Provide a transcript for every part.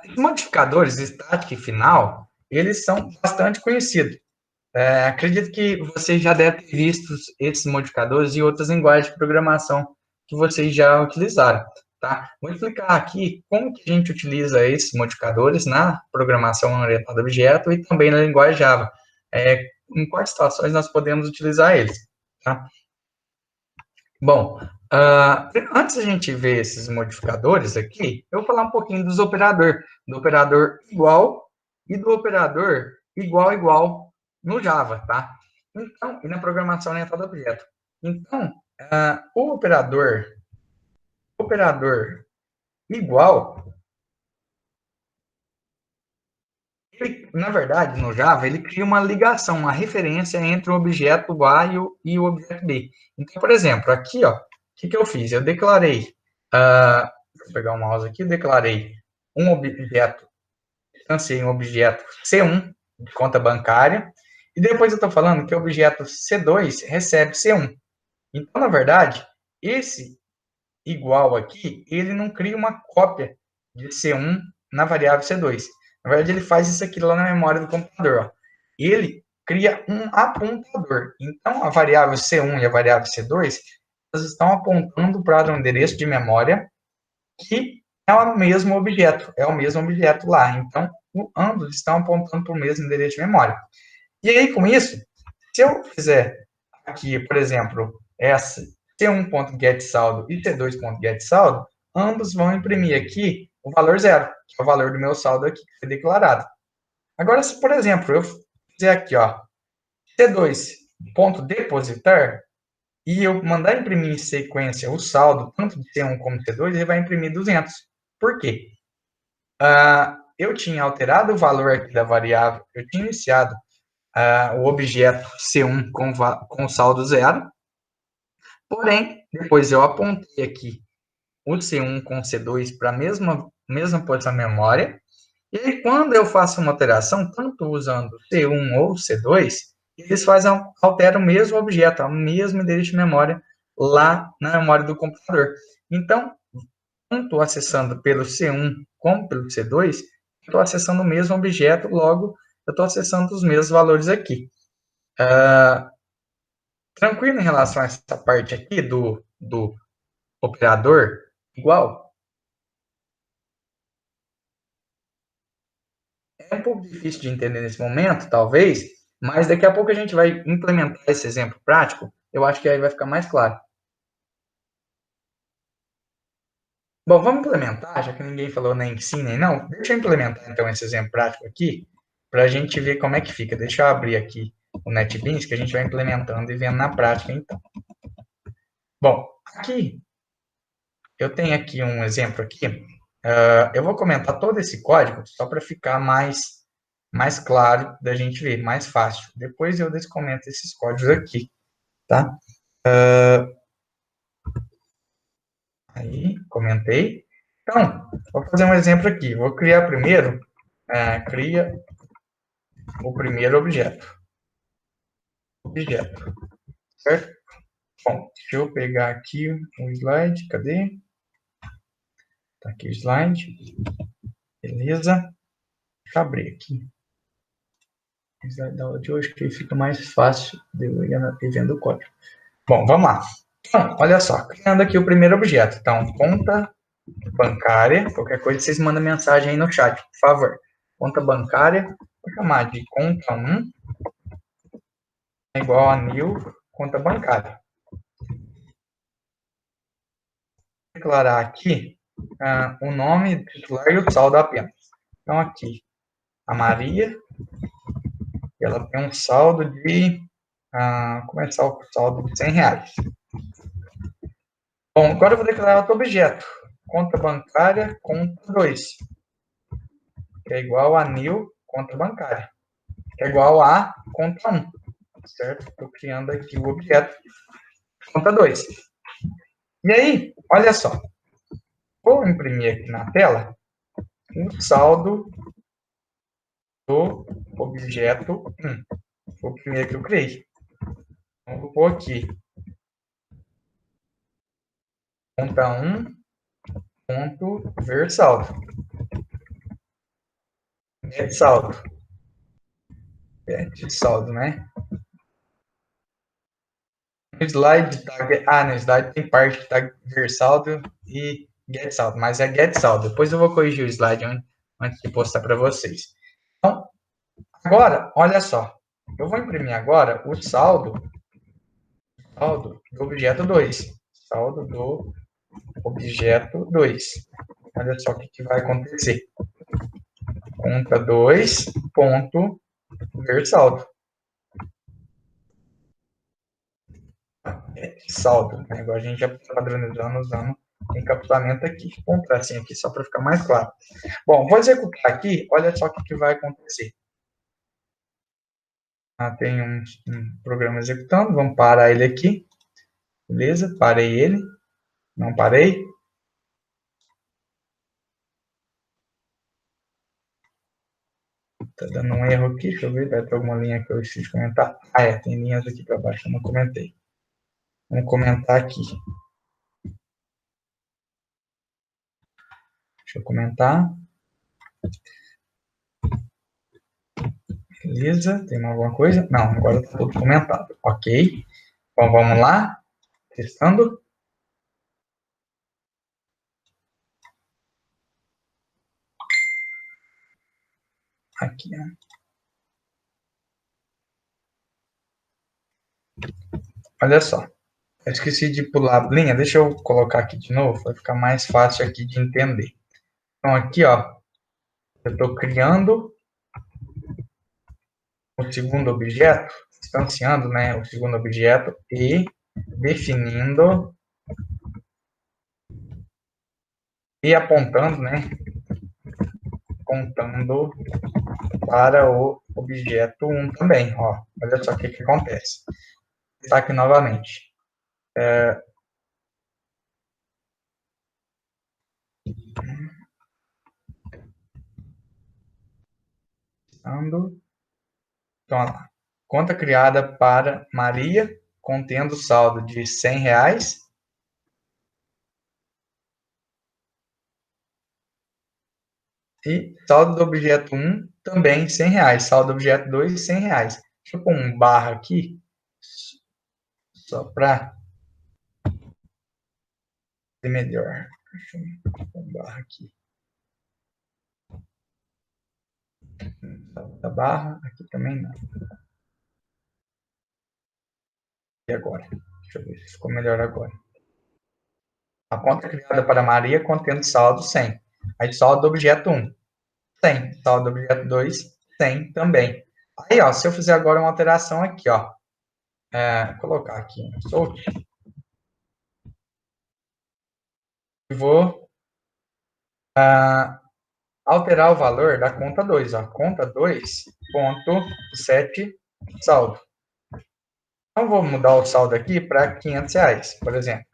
Os modificadores estático e final, eles são bastante conhecidos. Acredito que vocês já devem ter visto esses modificadores em outras linguagens de programação que vocês já utilizaram, tá? Vou explicar aqui como que a gente utiliza esses modificadores na programação orientada a objeto e também na linguagem Java. Em quais situações nós podemos utilizar eles, tá? Bom, antes da gente ver esses modificadores aqui, eu vou falar um pouquinho do operador igual e do operador igual no Java, tá? Então, e na programação orientada a objeto. Então, o operador igual, ele, na verdade, no Java, ele cria uma ligação, uma referência entre o objeto A e o objeto B. Então, por exemplo, aqui, ó, o que eu fiz? Eu declarei, vou pegar o mouse aqui, declarei um objeto, instanciei um objeto C1 de conta bancária, e depois eu estou falando que o objeto C2 recebe C1. Então, na verdade, esse igual aqui, ele não cria uma cópia de C1 na variável C2. Na verdade, ele faz isso aqui lá na memória do computador. Ó. Ele cria um apontador. Então, a variável C1 e a variável C2, elas estão apontando para um endereço de memória que é o mesmo objeto lá. Então, ambos estão apontando para o mesmo endereço de memória. E aí, com isso, se eu fizer aqui, por exemplo, essa C1.getSaldo e C2.getSaldo, ambos vão imprimir aqui o valor zero, que é o valor do meu saldo aqui que foi declarado. Agora, se, por exemplo, eu fizer aqui, ó, C2.depositar, e eu mandar imprimir em sequência o saldo, tanto de C1 como de C2, ele vai imprimir 200. Por quê? Eu tinha alterado o valor aqui da variável, eu tinha iniciado o objeto C1 com saldo zero, porém, depois eu apontei aqui o C1 com C2 para a mesma posição da memória, e aí quando eu faço uma alteração, tanto usando C1 ou C2, eles alteram o mesmo objeto, o mesmo endereço de memória lá na memória do computador. Então, tanto acessando pelo C1 como pelo C2, estou acessando o mesmo objeto, logo eu estou acessando os mesmos valores aqui. Tranquilo em relação a essa parte aqui do operador igual? É um pouco difícil de entender nesse momento, talvez, mas daqui a pouco a gente vai implementar esse exemplo prático, eu acho que aí vai ficar mais claro. Bom, vamos implementar, já que ninguém falou nem sim nem não. Deixa eu implementar então esse exemplo prático aqui, para a gente ver como é que fica. Deixa eu abrir aqui o NetBeans, que a gente vai implementando e vendo na prática então. Bom, aqui eu tenho aqui um exemplo aqui. Eu vou comentar todo esse código só para ficar mais claro da gente ver, mais fácil. Depois eu descomento esses códigos aqui, tá? Aí, comentei. Então, vou fazer um exemplo aqui. Vou criar primeiro, cria o primeiro objeto, certo? Bom, deixa eu pegar aqui um slide, cadê? Tá aqui o slide, beleza. Deixa eu abrir aqui. O slide da aula de hoje, que fica mais fácil de eu ir vendo o código. Bom, vamos lá. Então, olha só, criando aqui o primeiro objeto. Então, conta bancária, qualquer coisa, vocês mandam mensagem aí no chat, por favor. Conta bancária, vou chamar de conta 1 é igual a new conta bancária. Vou declarar aqui o nome do titular e o saldo apenas. Então, aqui, a Maria, ela tem um saldo de, começar o saldo de R$100. Bom, agora eu vou declarar outro objeto, conta bancária, conta 2, que é igual a new conta bancária, que é igual a conta 1, certo? Estou criando aqui o objeto conta 2. E aí, olha só, vou imprimir aqui na tela o saldo do objeto 1, o primeiro que eu criei. Então, vou pôr aqui conta 1 ponto ver saldo. get saldo. Get saldo, né? No slide, no slide tem parte que tá ver saldo e get saldo, mas é get saldo. Depois eu vou corrigir o slide antes de postar para vocês. Então, agora, olha só. Eu vou imprimir agora o saldo do objeto 2. Saldo do objeto 2. Olha só o que vai acontecer. Conta 2, ponto, ver saldo. Saldo, né? Agora a gente já está padronizando usando encapsulamento aqui. Vou um tracinho aqui só para ficar mais claro. Bom, vou executar aqui, olha só o que vai acontecer. Tem um programa executando, vamos parar ele aqui. Beleza, parei ele. Não parei. Tá dando um erro aqui, deixa eu ver, vai ter alguma linha que eu esqueci de comentar. Tem linhas aqui para baixo, eu não comentei. Vamos comentar aqui. Deixa eu comentar. Beleza, tem alguma coisa? Não, agora está tudo comentado. Ok. Bom, vamos lá. Testando. Aqui, né? Olha só. Eu esqueci de pular a linha. Deixa eu colocar aqui de novo, vai ficar mais fácil aqui de entender. Então, aqui, ó, eu estou criando o segundo objeto, instanciando, né, o segundo objeto e definindo e apontando, né, apontando para o objeto 1 também, ó. Olha só o que acontece. Está aqui novamente. Então, lá. Conta criada para Maria, contendo saldo de R$100. E saldo do objeto 1, também R$100. Saldo do objeto 2, R$100. Deixa eu pôr um barra aqui, só para ser melhor. Deixa eu pôr um barra aqui. Da barra, aqui também não. E agora? Deixa eu ver se ficou melhor agora. A conta criada para Maria contendo saldo 100. Aí saldo do objeto 1, 100. Saldo do objeto 2, 100 também. Aí, ó, se eu fizer agora uma alteração aqui, ó. Vou colocar aqui, solte. E vou alterar o valor da conta 2, ó. Conta 2.7 saldo. Então, vou mudar o saldo aqui para R$500, por exemplo.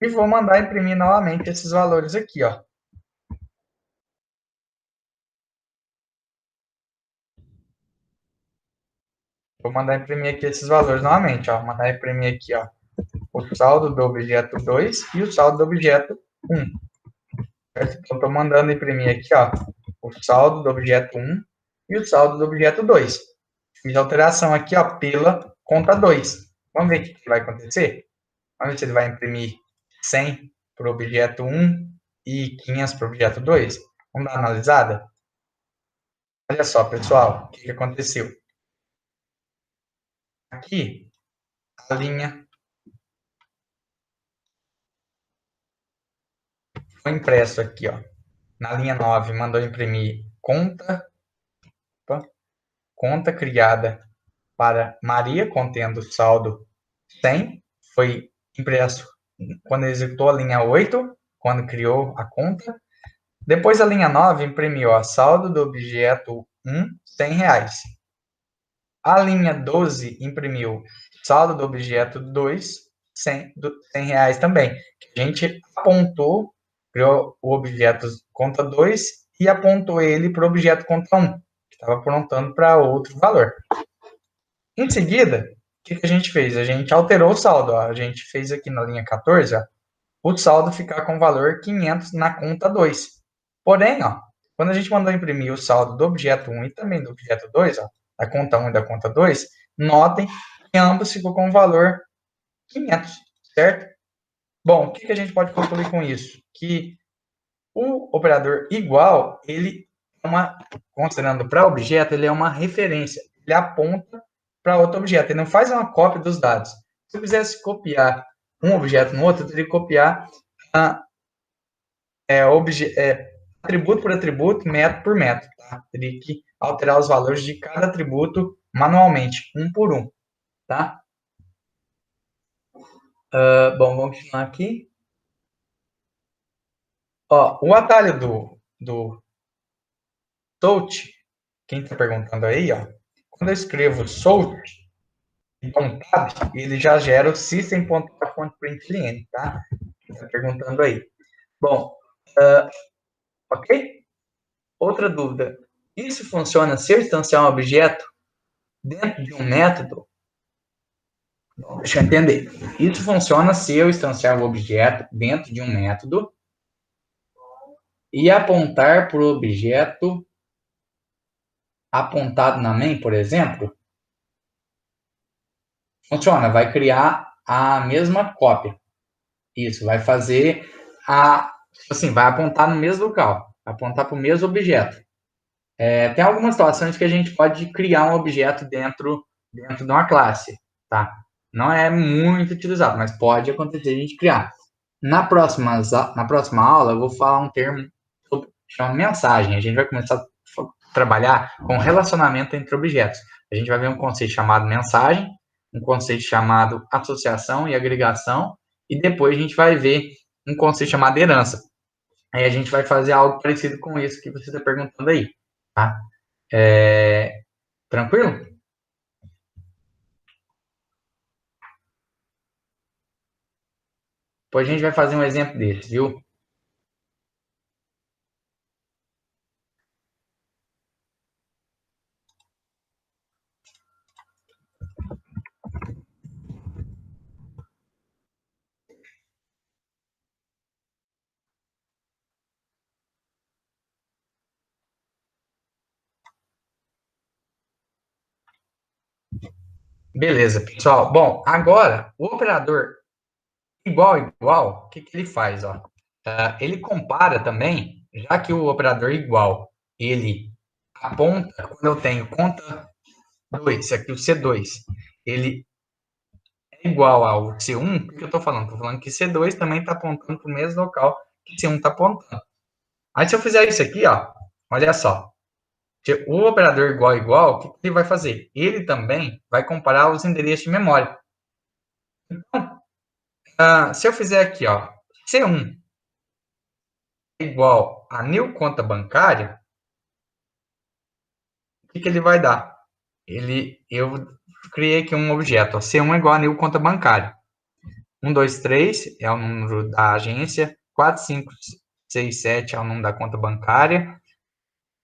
E vou mandar imprimir novamente esses valores aqui, ó. Vou mandar imprimir aqui esses valores novamente, ó. Mandar imprimir aqui, ó, o saldo do objeto 2 e o saldo do objeto 1. Então, estou mandando imprimir aqui, ó, o saldo do objeto 1 e o saldo do objeto 2. Fiz alteração aqui, ó, pela conta 2. Vamos ver o que vai acontecer? Vamos ver se ele vai imprimir 100 para o objeto 1 e 500 para o objeto 2. Vamos dar uma analisada? Olha só, pessoal, o que aconteceu? Aqui, a linha foi impresso aqui, ó. Na linha 9, mandou imprimir conta criada para Maria, contendo saldo 100. Foi impresso quando executou a linha 8, quando criou a conta. Depois a linha 9 imprimiu a saldo do objeto 1, R$100. A linha 12 imprimiu saldo do objeto 2, R$100 também. A gente apontou, criou o objeto conta 2 e apontou ele para o objeto conta 1, que estava apontando para outro valor. Em seguida, o que a gente fez? A gente alterou o saldo. Ó. A gente fez aqui na linha 14, ó, o saldo ficar com o valor 500 na conta 2. Porém, ó, quando a gente mandou imprimir o saldo do objeto 1 e também do objeto 2, ó, da conta 1 e da conta 2, notem que ambos ficou com o valor 500, certo? Bom, o que a gente pode concluir com isso? Que o operador igual, ele é considerando para objeto, ele é uma referência. Ele aponta para outro objeto. Ele não faz uma cópia dos dados. Se eu quisesse copiar um objeto no outro, eu teria que copiar atributo por atributo, método por método. Tá? Teria que alterar os valores de cada atributo manualmente, um por um. Tá? Bom, vamos continuar aqui. Ó, o atalho do Salt, quem está perguntando aí, ó, quando eu escrevo Salt, então tab, ele já gera o system.out.println, tá? Está perguntando aí. Bom, ok? Outra dúvida. Isso funciona se eu instanciar um objeto dentro de um método? Deixa eu entender. Isso funciona se eu instanciar o objeto dentro de um método e apontar para o objeto apontado na main, por exemplo. Funciona, vai criar a mesma cópia. Isso, vai fazer assim, vai apontar no mesmo local, vai apontar para o mesmo objeto. Tem algumas situações que a gente pode criar um objeto dentro de uma classe, tá? Não é muito utilizado, mas pode acontecer a gente criar. Na próxima aula, eu vou falar um termo que chama mensagem. A gente vai começar a trabalhar com relacionamento entre objetos. A gente vai ver um conceito chamado mensagem, um conceito chamado associação e agregação, e depois a gente vai ver um conceito chamado herança. Aí a gente vai fazer algo parecido com isso que você está perguntando aí, tá? Tranquilo? Depois a gente vai fazer um exemplo desse, viu? Beleza, pessoal. Bom, agora, o operador igual, o que ele faz? Ó? Ele compara também, já que o operador igual, ele aponta, quando eu tenho conta 2, esse aqui o C2, ele é igual ao C1, o que eu estou falando? Estou falando que C2 também está apontando para o mesmo local que C1 está apontando. Aí se eu fizer isso aqui, ó, olha só, o operador igual, o que ele vai fazer? Ele também vai comparar os endereços de memória. Então, se eu fizer aqui, ó, C1 igual a new conta bancária, o que ele vai dar? Eu criei aqui um objeto, ó, C1 igual a new conta bancária. 1, 2, 3 é o número da agência, 4, 5, 6, 7 é o número da conta bancária,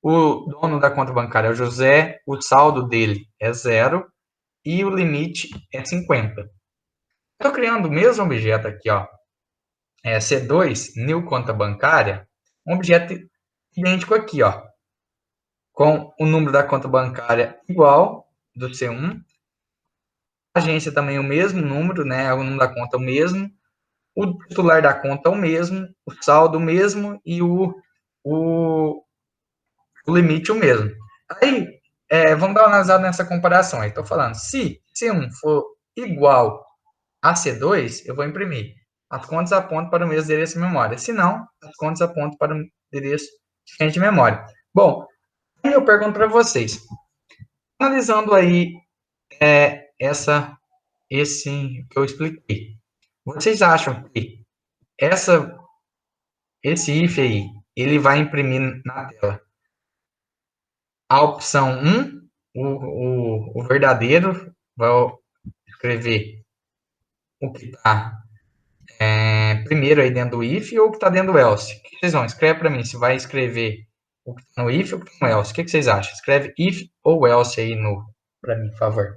o dono da conta bancária é o José, o saldo dele é 0 e o limite é 50. Estou criando o mesmo objeto aqui, ó, C2, new conta bancária, um objeto idêntico aqui, ó, com o número da conta bancária igual do C1, a agência também é o mesmo número, né, o número da conta é o mesmo, o titular da conta é o mesmo, o saldo o mesmo e o, o limite o mesmo. Aí, vamos dar uma analisada nessa comparação. Estou falando, se C1 for igual a C2, eu vou imprimir. As contas apontam para o mesmo endereço de memória. Se não, as contas apontam para o endereço diferente de memória. Bom, aí eu pergunto para vocês, analisando aí esse que eu expliquei, vocês acham que essa, esse if aí, ele vai imprimir na tela a opção 1, o verdadeiro, vai escrever o que está primeiro aí dentro do if ou o que está dentro do else? O que vocês vão? Escreve para mim se vai escrever o que está no if ou o que está no else. O que vocês acham? Escreve if ou else aí para mim, por favor.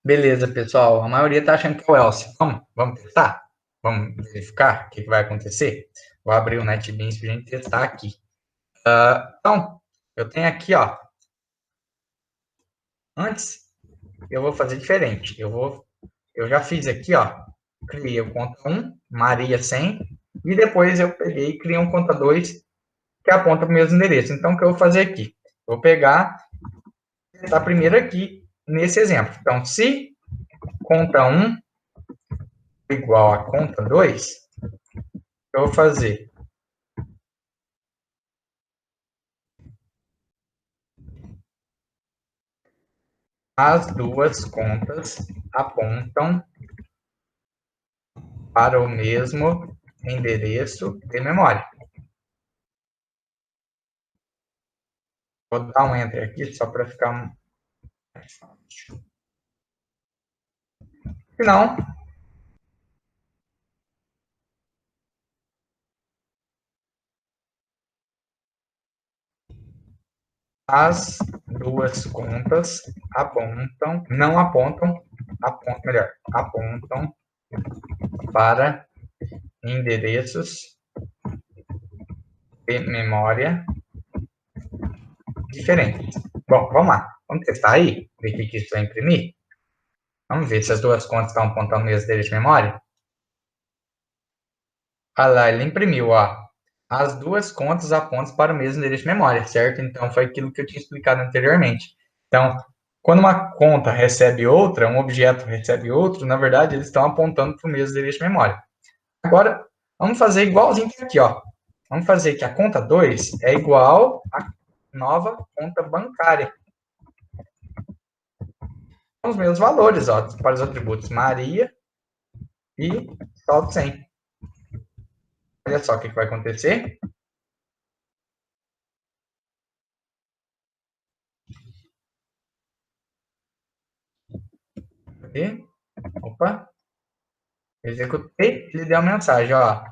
Beleza, pessoal. A maioria está achando que é o else. Vamos testar? Vamos verificar o que vai acontecer? Vou abrir o NetBeans para a gente testar aqui. Então, eu tenho aqui, ó. Antes, eu vou fazer diferente. Eu já fiz aqui, ó. Criei o conta 1, Maria 100, e depois eu peguei e criei um conta 2 que aponta para o mesmo endereço. Então, o que eu vou fazer aqui? Vou pegar a primeira aqui nesse exemplo. Então, se conta 1 igual a conta 2, eu vou fazer as duas contas apontam para o mesmo endereço de memória. Vou dar um enter aqui só para ficar mais fácil. Se não, as duas contas apontam para endereços de memória diferentes. Bom, vamos lá. Vamos testar aí, ver o que isso vai imprimir. Vamos ver se as duas contas estão apontando o mesmo endereço de memória. Olha lá, ele imprimiu, ó. As duas contas apontam para o mesmo endereço de memória, certo? Então, foi aquilo que eu tinha explicado anteriormente. Então, quando uma conta recebe outra, um objeto recebe outro, na verdade, eles estão apontando para o mesmo endereço de memória. Agora, vamos fazer igualzinho que aqui, ó. Vamos fazer que a conta 2 é igual à nova conta bancária. Os mesmos valores, ó, para os atributos Maria e saldo 100. Olha só o que vai acontecer. E, opa, executei, ele deu a mensagem, ó.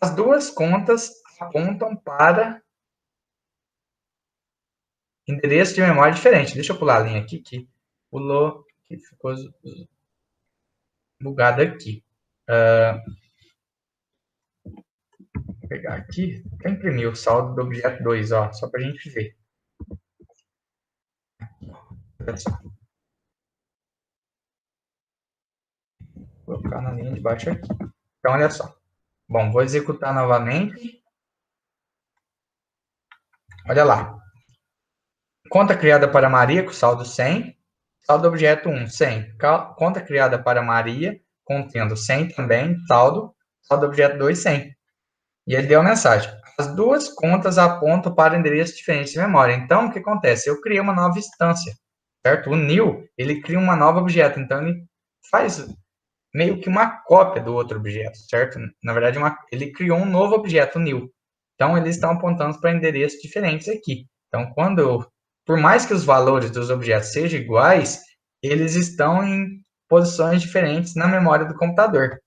As duas contas apontam para endereço de memória diferente. Deixa eu pular a linha aqui, que pulou, que ficou bugado aqui. Vou pegar aqui, vou imprimir o saldo do objeto 2, ó, só para a gente ver. Olha só. Vou colocar na linha de baixo aqui. Então, olha só. Bom, vou executar novamente. Olha lá. Conta criada para Maria com saldo 100. Saldo objeto 1, 100. Conta criada para Maria, contendo 100 também, saldo. Saldo objeto 2, 100. E ele deu a mensagem. As duas contas apontam para endereços diferentes de memória. Então, o que acontece? Eu criei uma nova instância, certo? O new, ele cria uma nova objeto. Então, ele faz meio que uma cópia do outro objeto, certo? Na verdade, ele criou um novo objeto, new. Então, eles estão apontando para endereços diferentes aqui. Então, por mais que os valores dos objetos sejam iguais, eles estão em posições diferentes na memória do computador,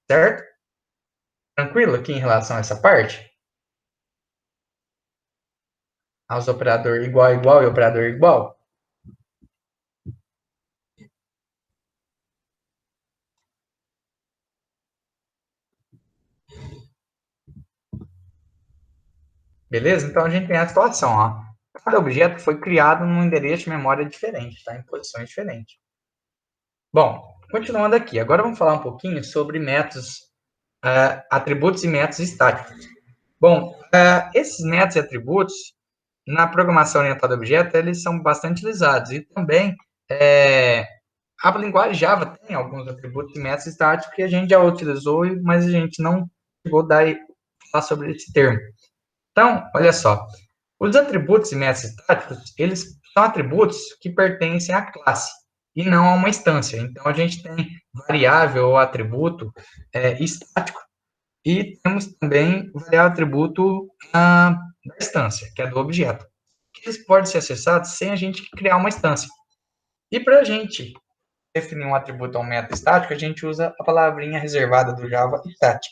certo? Tranquilo aqui em relação a essa parte? Aos operador igual, igual e operador igual? Beleza? Então, a gente tem a situação, ó. Cada objeto foi criado num endereço de memória diferente, tá? Em posições diferentes. Bom, continuando aqui. Agora vamos falar um pouquinho sobre métodos, atributos e métodos estáticos. Bom, esses métodos e atributos, na programação orientada a objeto, eles são bastante utilizados. E também, a linguagem Java tem alguns atributos e métodos estáticos que a gente já utilizou, mas a gente não chegou a falar sobre esse termo. Então, olha só, os atributos e métodos estáticos, eles são atributos que pertencem à classe e não a uma instância. Então, a gente tem variável ou atributo estático e temos também variável atributo da instância, que é do objeto. Eles podem ser acessados sem a gente criar uma instância. E para a gente definir um atributo ou um método estático, a gente usa a palavrinha reservada do Java, static.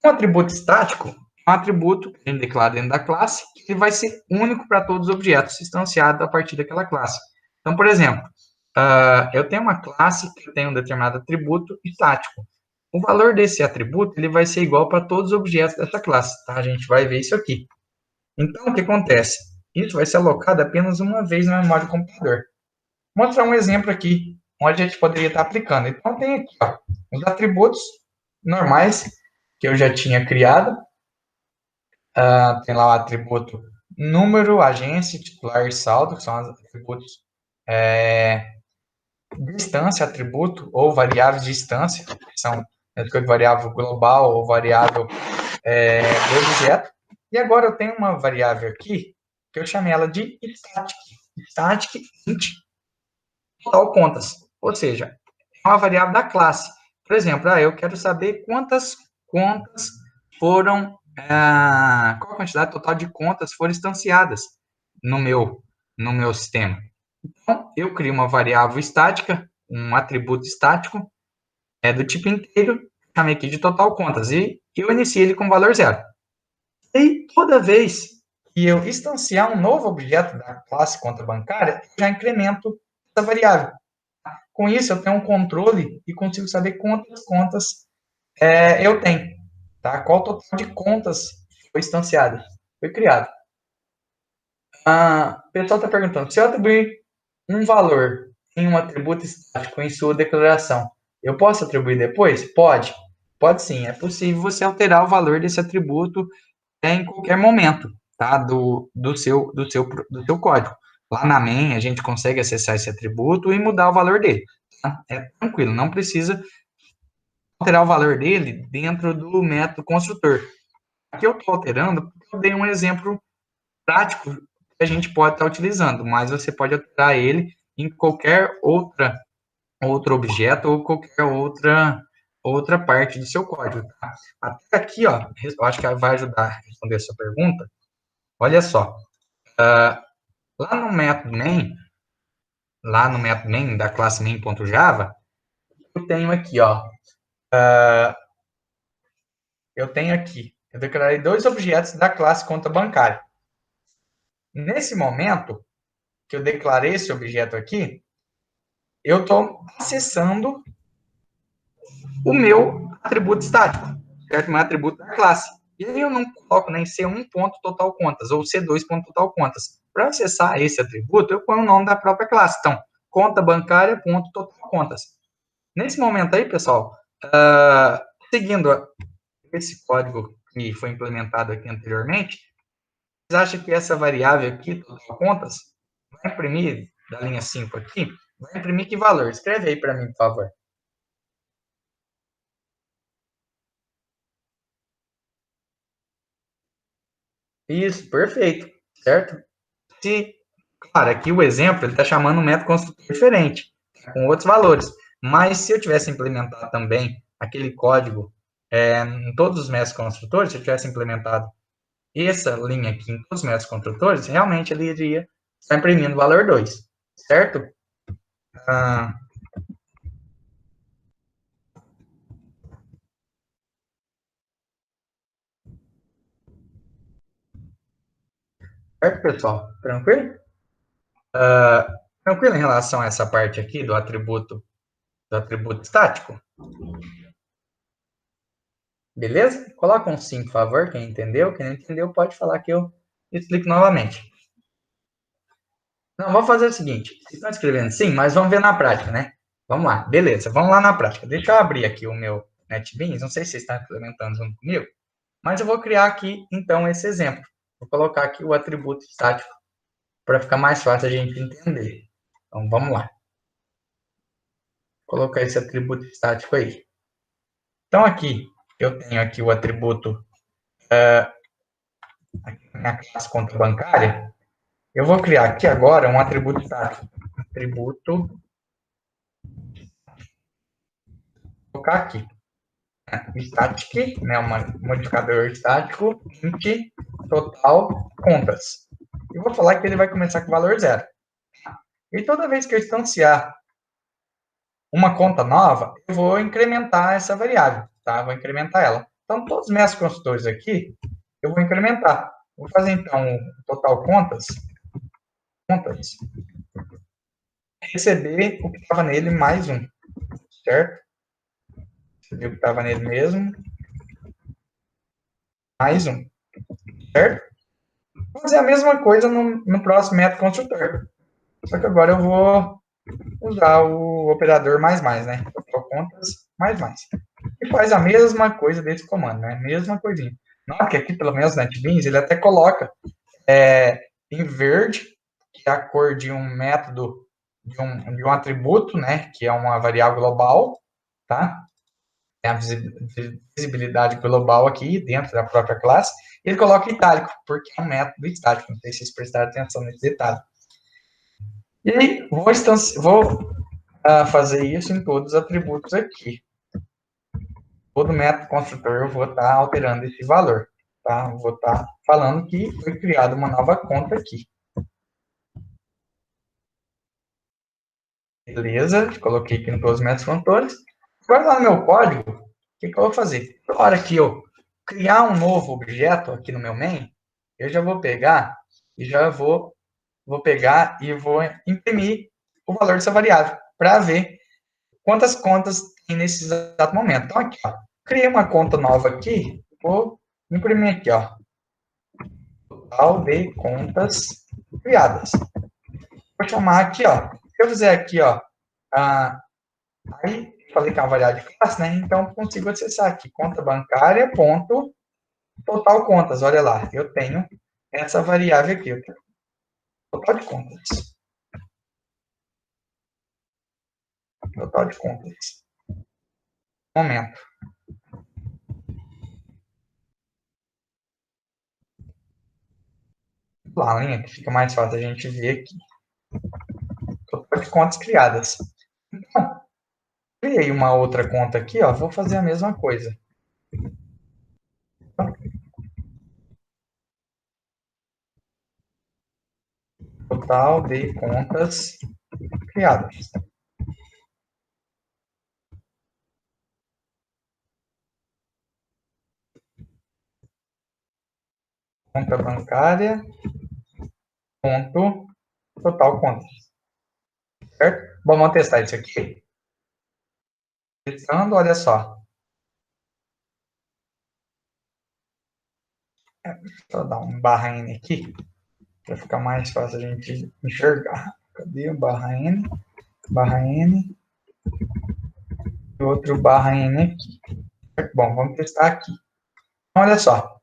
Um atributo estático é um atributo que a gente declara dentro da classe, que vai ser único para todos os objetos instanciados a partir daquela classe. Então, por exemplo, eu tenho uma classe que tem um determinado atributo estático. O valor desse atributo ele vai ser igual para todos os objetos dessa classe, tá? A gente vai ver isso aqui. Então, o que acontece? Isso vai ser alocado apenas uma vez na memória do computador. Vou mostrar um exemplo aqui, onde a gente poderia estar aplicando. Então, tem aqui ó, os atributos normais que eu já tinha criado. Tem lá o atributo número, agência, titular e saldo, que são os atributos distância, atributo ou variáveis de distância, que são variável global ou variável do objeto. E agora eu tenho uma variável aqui, que eu chamei ela de static int total contas. Ou seja, é uma variável da classe. Por exemplo, eu quero saber quantas contas foram, qual a quantidade total de contas foram instanciadas no meu sistema. Então, eu crio uma variável estática, um atributo estático, do tipo inteiro, chamei aqui de total contas, e eu inicio ele com valor zero. E toda vez que eu instanciar um novo objeto da classe conta bancária, eu já incremento essa variável. Com isso, eu tenho um controle e consigo saber quantas contas eu tenho. Tá? Qual o total de contas foi instanciado, foi criado. O pessoal está perguntando, se eu atribuir um valor em um atributo estático em sua declaração, eu posso atribuir depois? Pode. Pode sim. É possível você alterar o valor desse atributo em qualquer momento, tá? Do seu código. Lá na main, a gente consegue acessar esse atributo e mudar o valor dele. Tá? É tranquilo, não precisa alterar o valor dele dentro do método construtor. Aqui eu estou alterando porque eu dei um exemplo prático que a gente pode estar utilizando, mas você pode alterar ele em qualquer outro objeto ou qualquer outra parte do seu código. Tá? Até aqui, ó, eu acho que vai ajudar a responder a sua pergunta. Olha só, lá no método main da classe main.java, eu tenho aqui, ó, eu declarei dois objetos da classe conta bancária. Nesse momento que eu declarei esse objeto aqui, eu estou acessando o meu atributo estático, certo? Meu atributo da classe. E aí eu não coloco nem C1.totalcontas ou C2.totalcontas. Para acessar esse atributo, eu ponho o nome da própria classe. Então, conta bancária.totalcontas. Nesse momento aí, pessoal, seguindo esse código que foi implementado aqui anteriormente, vocês acham que essa variável aqui, totalcontas, vai imprimir, da linha 5 aqui, vai imprimir que valor? Escreve aí para mim, por favor. Isso, perfeito, certo? Se, claro, aqui o exemplo, ele está chamando um método construtor diferente, com outros valores. Mas se eu tivesse implementado também aquele código em todos os métodos construtores, se eu tivesse implementado essa linha aqui em todos os métodos construtores, realmente ele iria estar imprimindo o valor 2, certo? Ah, certo, pessoal? Tranquilo? Tranquilo em relação a essa parte aqui do atributo estático? Beleza? Coloca um sim, por favor, quem entendeu. Quem não entendeu, pode falar que eu explico novamente. Não, vamos fazer o seguinte. Vocês estão escrevendo sim, mas vamos ver na prática, né? Vamos lá, beleza. Vamos lá na prática. Deixa eu abrir aqui o meu NetBeans. Não sei se vocês estão implementando junto comigo, mas eu vou criar aqui, então, esse exemplo. Vou colocar aqui o atributo estático para ficar mais fácil a gente entender. Então, vamos lá. Vou colocar esse atributo estático aí. Então, aqui, eu tenho aqui o atributo na classe conta bancária. Eu vou criar aqui agora um atributo estático. Atributo, vou colocar aqui. Static, né, um modificador estático, int total contas. E vou falar que ele vai começar com valor zero. E toda vez que eu instanciar uma conta nova, eu vou incrementar essa variável, tá? Vou incrementar ela. Então, todos os meus construtores aqui, eu vou incrementar. Vou fazer, então, total contas receber o que estava nele mais um, certo? Receber o que estava nele mesmo, mais um, certo? Vou fazer a mesma coisa no próximo método construtor. Só que agora eu vou usar o operador mais, né? Total contas mais. E faz a mesma coisa desse comando, né? Mesma coisinha. Nota que aqui, pelo menos na NetBeans, ele até coloca em verde, que é a cor de um método, de um atributo, né? Que é uma variável global, tá? Tem a visibilidade global aqui dentro da própria classe. Ele coloca itálico, porque é um método estático. Não sei se vocês prestaram atenção nesse detalhe. E aí, vou fazer isso em todos os atributos aqui. Todo método construtor eu vou estar alterando esse valor. Tá? Vou estar falando que foi criada uma nova conta aqui. Beleza, coloquei aqui em todos os métodos construtores. Agora lá no meu código, o que eu vou fazer? Na hora que eu criar um novo objeto aqui no meu main, eu já vou pegar e já vou pegar e vou imprimir o valor dessa variável para ver quantas contas tem nesse exato momento. Então, aqui, ó, criei uma conta nova aqui, vou imprimir aqui, ó, total de contas criadas. Vou chamar aqui, ó, se eu fizer aqui, ó, aí falei que é uma variável de classe, né? Então, consigo acessar aqui, conta bancária, ponto, total contas, olha lá, eu tenho essa variável aqui, total de contas. Total de contas. Momento. Lá, linha, que fica mais fácil a gente ver aqui. Total de contas criadas. Então, criei uma outra conta aqui, ó, vou fazer a mesma coisa. Total de contas criadas. Conta bancária, ponto, total contas. Certo? Bom, vamos testar isso aqui. Testando, olha só. Deixa eu dar um barra N aqui, para ficar mais fácil a gente enxergar. Cadê o barra N? Barra N. E outro barra N aqui. Bom, vamos testar aqui. Olha só.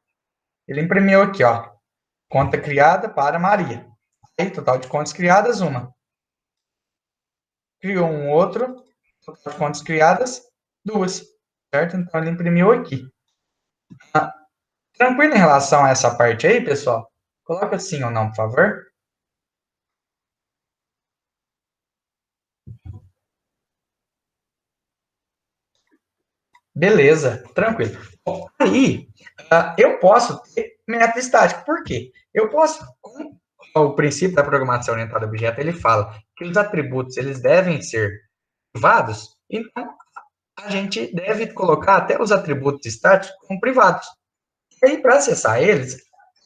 Ele imprimiu aqui, ó. Conta criada para Maria. Aí, total de contas criadas, uma. Criou um outro. Total de contas criadas, duas. Certo? Então, ele imprimiu aqui. Tranquilo em relação a essa parte aí, pessoal? Coloca sim ou não, por favor. Beleza, tranquilo. Bom, aí, eu posso ter método estático. Por quê? Eu posso, com o princípio da programação orientada a objeto, ele fala que os atributos eles devem ser privados, então a gente deve colocar até os atributos estáticos como privados. E aí, para acessar eles,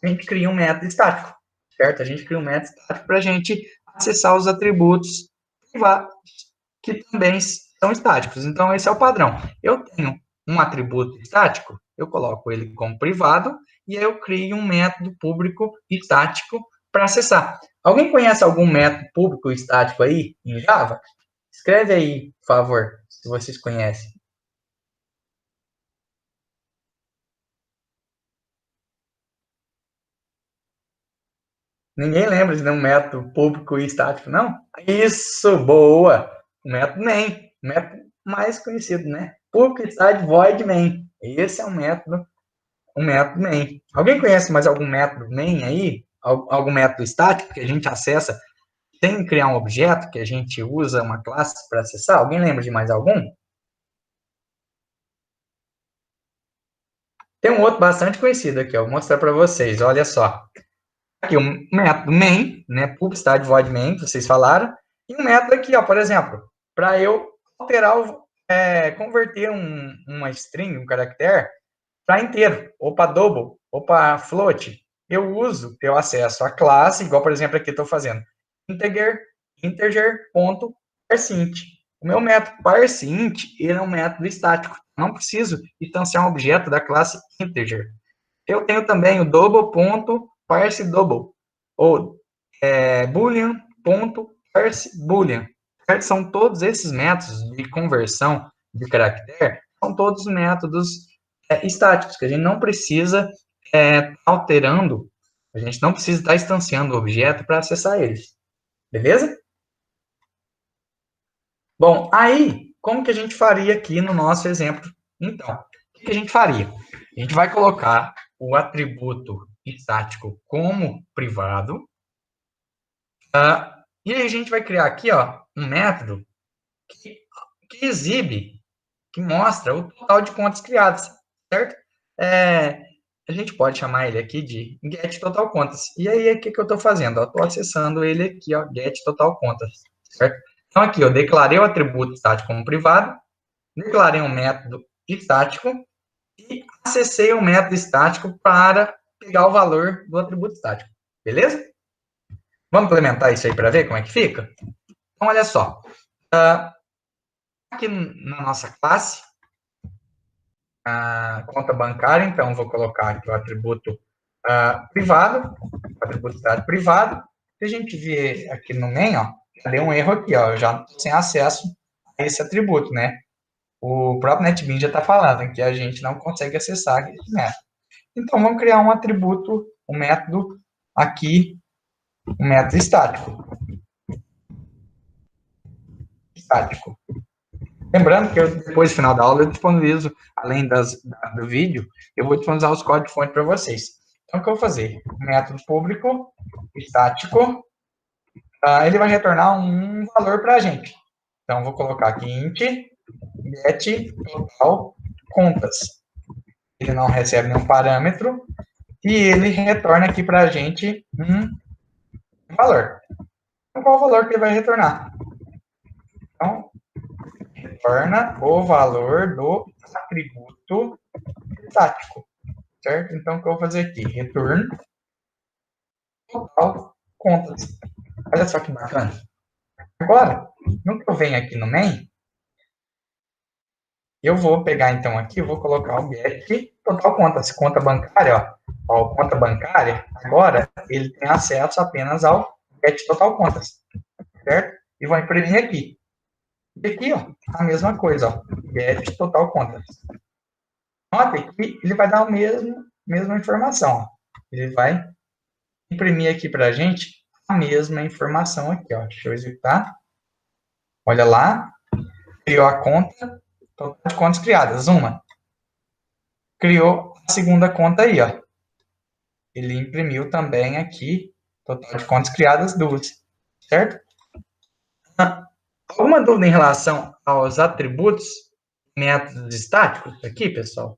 a gente cria um método estático, certo? A gente cria um método estático para a gente acessar os atributos privados, que também são estáticos. Então, esse é o padrão. Eu tenho um atributo estático, eu coloco ele como privado, e aí eu crio um método público estático para acessar. Alguém conhece algum método público estático aí em Java? Escreve aí, por favor, se vocês conhecem. Ninguém lembra de nenhum método público e estático, não? Isso, boa! O método main, o método mais conhecido, né? Público, estático, void, main. Esse é um método main. Alguém conhece mais algum método main aí? Algum método estático que a gente acessa sem criar um objeto, que a gente usa uma classe para acessar? Alguém lembra de mais algum? Tem um outro bastante conhecido aqui, ó, vou mostrar para vocês, olha só. Aqui um método main, né, publicidade void main, que vocês falaram, e um método aqui, ó, por exemplo, para eu alterar, converter uma string, um caractere, para inteiro, ou para double, ou para float, eu acesso a classe, igual, por exemplo, aqui estou fazendo integer integer.parseInt. O meu método parseInt, ele é um método estático. Não preciso instanciar um objeto da classe integer. Eu tenho também o double.parseDouble, ou boolean.parseBoolean. São todos esses métodos de conversão de caractere, são todos métodos estáticos, que a gente não precisa alterando, a gente não precisa estar instanciando o objeto para acessar eles. Beleza? Bom, aí, como que a gente faria aqui no nosso exemplo? Então, o que a gente faria? A gente vai colocar o atributo estático como privado, e aí a gente vai criar aqui, ó, um método que exibe, que mostra o total de contas criadas, certo? A gente pode chamar ele aqui de getTotalContas. E aí, o que eu estou fazendo? Eu estou acessando ele aqui, ó, getTotalContas, certo? Então, aqui, eu declarei o atributo estático como privado, declarei um método estático e acessei o método estático para pegar o valor do atributo estático. Beleza? Vamos implementar isso aí para ver como é que fica? Então, olha só. Aqui na nossa classe, a conta bancária, então, vou colocar aqui o atributo privado, atributo estático privado. Se a gente ver aqui no main, ó, já deu um erro aqui, ó, eu já estou sem acesso a esse atributo, né? O próprio NetBeans já está falando que a gente não consegue acessar esse método. Então, vamos criar um atributo, um método aqui, um método estático. Estático. Lembrando que depois, no final da aula, eu disponibilizo, além do vídeo, eu vou disponibilizar os códigos-fonte para vocês. Então, o que eu vou fazer? Método público, estático, ele vai retornar um valor para a gente. Então, vou colocar aqui int getTotalContas. Ele não recebe nenhum parâmetro e ele retorna aqui para a gente um valor. Então, qual o valor que ele vai retornar? Então, retorna o valor do atributo estático, certo? Então, o que eu vou fazer aqui? Return total contas. Olha só que bacana. Agora, no que eu venho aqui no main, eu vou pegar, então, aqui, eu vou colocar o get total contas. Conta bancária, ó, conta bancária, agora, ele tem acesso apenas ao get total contas, certo? E vou imprimir aqui. E aqui, ó, a mesma coisa, ó, get total contas. Note que ele vai dar a mesma informação, ó. Ele vai imprimir aqui para a gente a mesma informação aqui, ó. Deixa eu executar. Olha lá, criou a conta, total de contas criadas, uma. Criou a segunda conta aí, ó. Ele imprimiu também aqui, total de contas criadas, duas, certo? Alguma dúvida em relação aos atributos, métodos estáticos aqui, pessoal?